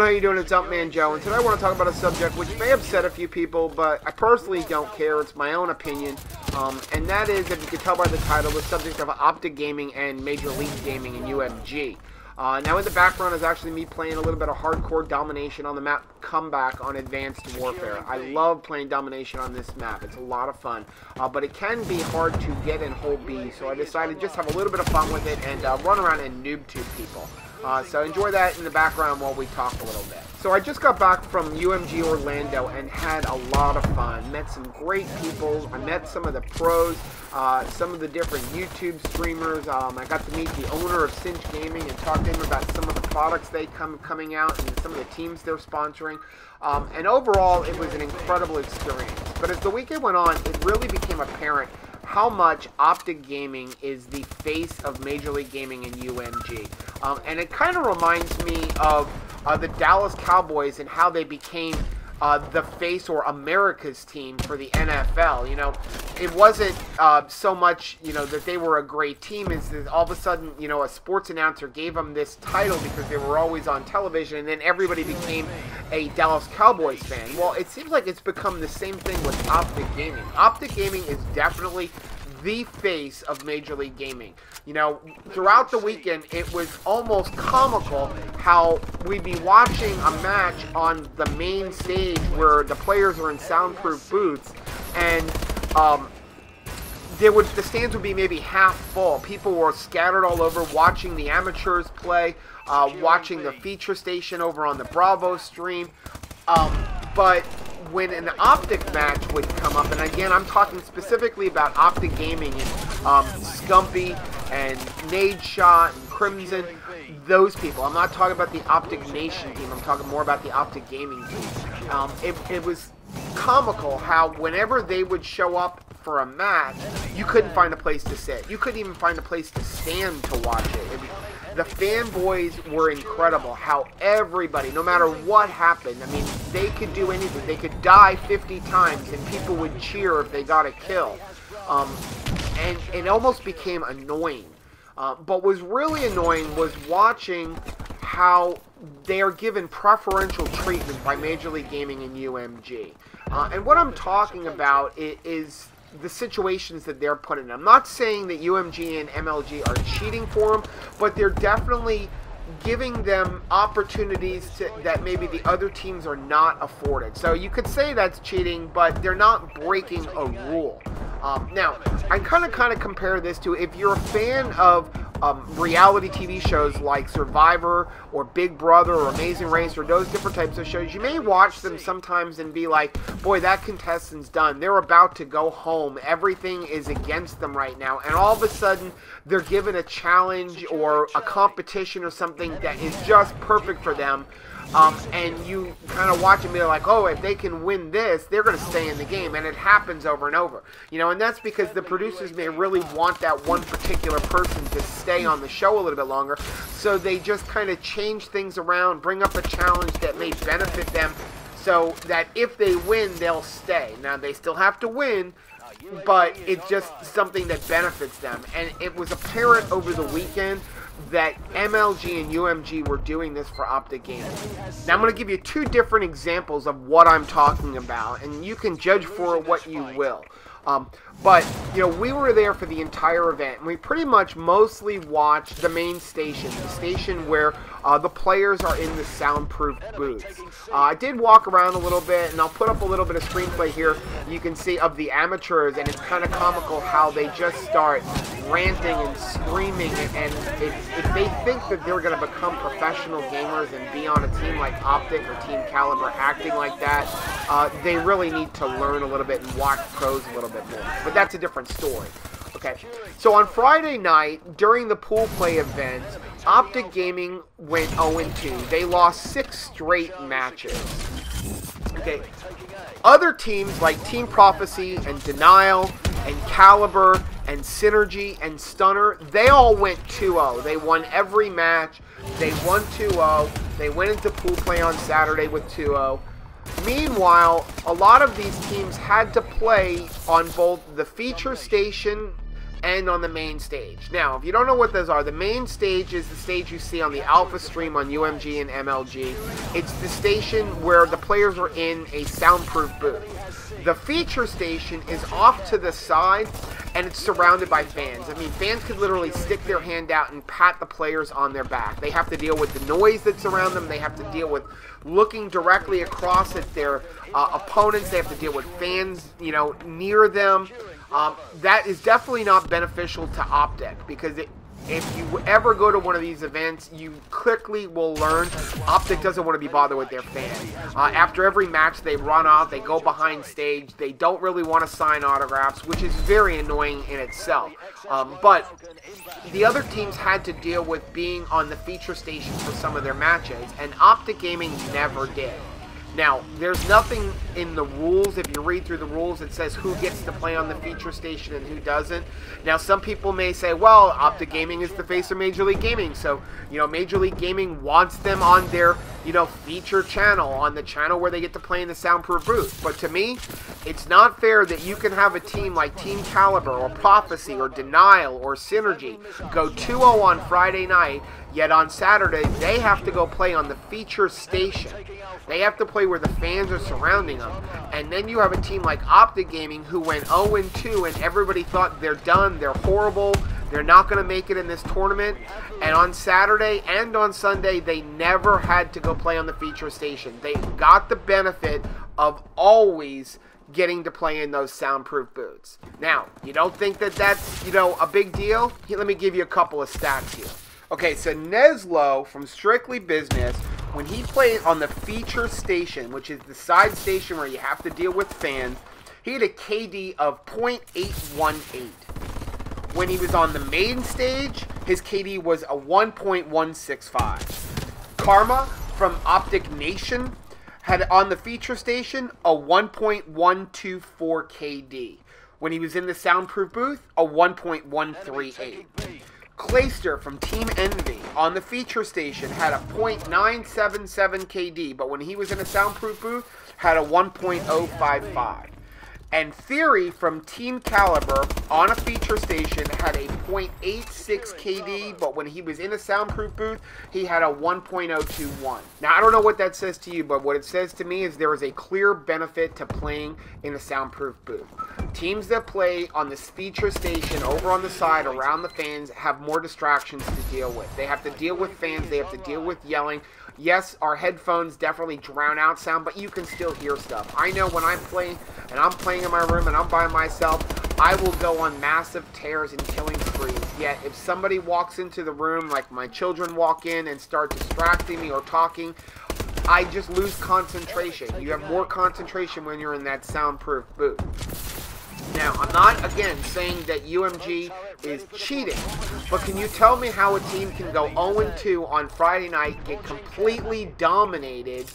how you doing? It's Upman Joe, and today I want to talk about a subject which may upset a few people, but I personally don't care. It's my own opinion, and that is, if you can tell by the title, the subject of Optic Gaming and Major League Gaming and UMG. Now in the background is actually me playing a little bit of hardcore domination on the map Comeback on Advanced Warfare. I love playing domination on this map. It's a lot of fun, but it can be hard to get and hold B, so I decided to just have a little bit of fun with it and run around and noob tube people. So enjoy that in the background while we talk a little bit. So I just got back from UMG Orlando and had a lot of fun. Met some great people. I met some of the pros, some of the different YouTube streamers. I got to meet the owner of Cinch Gaming and talk to him about some of the products they coming out and some of the teams they're sponsoring. And overall, it was an incredible experience. But as the weekend went on, it really became apparent how much Optic Gaming is the face of Major League Gaming and UMG. And it kind of reminds me of the Dallas Cowboys and how they became the face or America's team for the NFL. You know, it wasn't so much, you know, that they were a great team, is that all of a sudden, you know, a sports announcer gave them this title because they were always on television, and then everybody became a Dallas Cowboys fan. Well, it seems like it's become the same thing with Optic Gaming. Optic Gaming is definitely the face of Major League Gaming. You know, throughout the weekend, it was almost comical how we'd be watching a match on the main stage where the players are in soundproof booths, and the stands would be maybe half full. People were scattered all over watching the amateurs play, watching the feature station over on the Bravo stream, but when an Optic match would come up, and again, I'm talking specifically about Optic Gaming and Scumpy and Nade Shot and Crimson, those people. I'm not talking about the Optic Nation team. I'm talking more about the Optic Gaming team. It was comical how whenever they would show up for a match, you couldn't find a place to sit. You couldn't even find a place to stand to watch it. The fanboys were incredible. How everybody, no matter what happened, I mean, they could do anything. They could die 50 times and people would cheer if they got a kill. And it almost became annoying. But what was really annoying was watching how they are given preferential treatment by Major League Gaming and UMG. And what I'm talking about is the situations that they're put in. I'm not saying that UMG and MLG are cheating for them, but they're definitely giving them opportunities that maybe the other teams are not afforded. So you could say that's cheating, but they're not breaking a rule. Now, I kind of compare this to, if you're a fan of reality TV shows like Survivor or Big Brother or Amazing Race or those different types of shows, you may watch them sometimes and be like, boy, that contestant's done. They're about to go home. Everything is against them right now. And all of a sudden, they're given a challenge or a competition or something that is just perfect for them. And you kind of watch them and be like, oh, if they can win this, they're going to stay in the game. And it happens over and over. You know, and that's because the producers may really want that one particular person to stay on the show a little bit longer. So they just kind of change things around, bring up a challenge that may benefit them, so that if they win, they'll stay. Now, they still have to win, but it's just something that benefits them. And it was apparent over the weekend that MLG and UMG were doing this for Optic Gaming. Now, I'm going to give you two different examples of what I'm talking about, and you can judge for it what you will. But, you know, we were there for the entire event, and we pretty much mostly watched the main station, the station where the players are in the soundproof booths. I did walk around a little bit, and I'll put up a little bit of screenplay here you can see of the amateurs, and it's kind of comical how they just start ranting and screaming, and if they think that they're going to become professional gamers and be on a team like Optic or Team Caliber acting like that, they really need to learn a little bit and watch pros a little bit more. But that's a different story. Okay, so on Friday night, during the pool play event, Optic Gaming went 0-2. They lost 6 straight matches. Okay, other teams like Team Prophecy and Denial and Caliber and Synergy and Stunner, they all went 2-0. They won every match. They won 2-0. They went into pool play on Saturday with 2-0. Meanwhile, a lot of these teams had to play on both the feature station and on the main stage. Now, if you don't know what those are, the main stage is the stage you see on the alpha stream on UMG and MLG. It's the station where the players are in a soundproof booth. The feature station is off to the side, and it's surrounded by fans. I mean, fans could literally stick their hand out and pat the players on their back. They have to deal with the noise that's around them. They have to deal with looking directly across at their opponents. They have to deal with fans, you know, near them. That is definitely not beneficial to Optic, because if you ever go to one of these events, you quickly will learn Optic doesn't want to be bothered with their fans. After every match, they run off, they go behind stage, they don't really want to sign autographs, which is very annoying in itself. But the other teams had to deal with being on the feature station for some of their matches, and Optic Gaming never did. Now, there's nothing in the rules, if you read through the rules, it says who gets to play on the feature station and who doesn't. Now, some people may say, well, Optic Gaming is the face of Major League Gaming, so, you know, Major League Gaming wants them on their, you know, feature channel, on the channel where they get to play in the soundproof booth. But to me, it's not fair that you can have a team like Team Caliber or Prophecy or Denial or Synergy go 2-0 on Friday night, yet on Saturday they have to go play on the feature station. They have to play where the fans are surrounding them. And then you have a team like Optic Gaming who went 0-2 and everybody thought they're done, they're horrible, they're not going to make it in this tournament. And on Saturday and on Sunday, they never had to go play on the feature station. They got the benefit of always getting to play in those soundproof booths. Now, you don't think that that's, you know, a big deal? Here, let me give you a couple of stats here. Okay, so Neslo from Strictly Business, when he played on the feature station, which is the side station where you have to deal with fans, he had a KD of .818. When he was on the main stage, his KD was a 1.165. Karma from Optic Nation had on the feature station a 1.124 KD. When he was in the soundproof booth, a 1.138. Clayster from Team Envy on the feature station had a .977 KD, but when he was in a soundproof booth, had a 1.055. And Theory from Team Caliber on a feature station had a .86 KD, but when he was in a soundproof booth, he had a 1.021. Now, I don't know what that says to you, but what it says to me is there is a clear benefit to playing in a soundproof booth. Teams that play on this feature station over on the side around the fans have more distractions to deal with. They have to deal with fans, they have to deal with yelling. Yes, our headphones definitely drown out sound, but you can still hear stuff. I know when I play, and I'm playing in my room and I'm by myself, I will go on massive tears and killing sprees. Yet, if somebody walks into the room, like my children walk in and start distracting me or talking, I just lose concentration. You have more concentration when you're in that soundproof booth. Now, I'm not, again, saying that UMG is cheating, but can you tell me how a team can go 0-2 on Friday night, get completely dominated,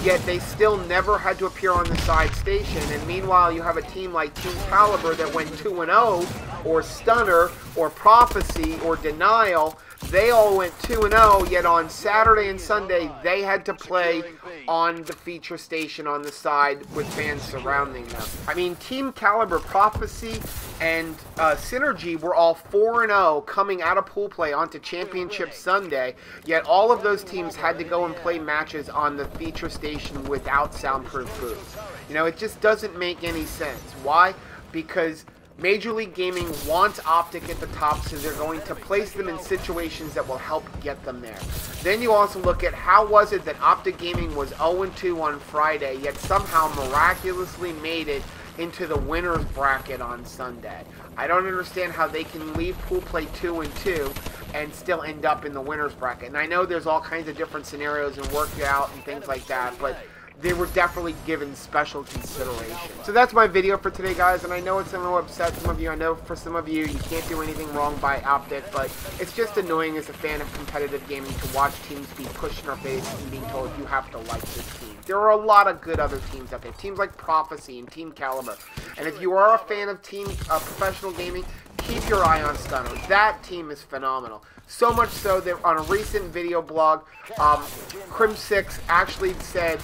yet they still never had to appear on the side station, and meanwhile you have a team like Team Caliber that went 2-0, or Stunner, or Prophecy, or Denial, they all went 2-0, yet on Saturday and Sunday they had to play on the feature station on the side with fans surrounding them. I mean, Team Caliber, Prophecy, and Synergy were all 4-0 coming out of pool play onto Championship Sunday, yet all of those teams had to go and play matches on the feature station without soundproof booths. You know, it just doesn't make any sense. Why? Because Major League Gaming wants Optic at the top, so they're going to place them in situations that will help get them there. Then you also look at how was it that Optic Gaming was 0-2 on Friday, yet somehow miraculously made it into the winner's bracket on Sunday. I don't understand how they can leave pool play 2-2 and still end up in the winner's bracket. And I know there's all kinds of different scenarios and workout and things like that, but they were definitely given special consideration. So that's my video for today, guys, and I know it's going to upset some of you. I know for some of you, you can't do anything wrong by Optic, but it's just annoying as a fan of competitive gaming to watch teams be pushed in our face and being told you have to like this team. There are a lot of good other teams out there, teams like Prophecy and Team Caliber. And if you are a fan of professional gaming, keep your eye on Stunner. That team is phenomenal. So much so that on a recent video blog, Crim6 actually said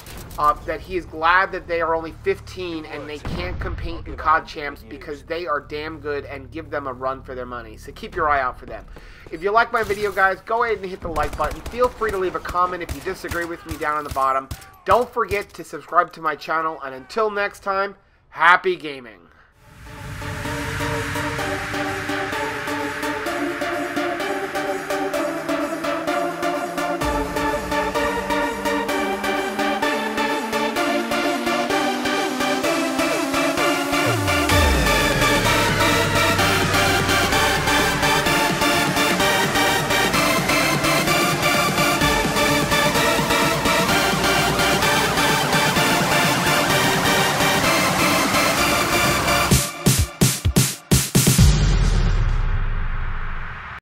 that he is glad that they are only 15 and they can't compete in COD Champs because they are damn good and give them a run for their money. So keep your eye out for them. If you like my video, guys, go ahead and hit the like button. Feel free to leave a comment if you disagree with me down on the bottom. Don't forget to subscribe to my channel, and until next time, happy gaming.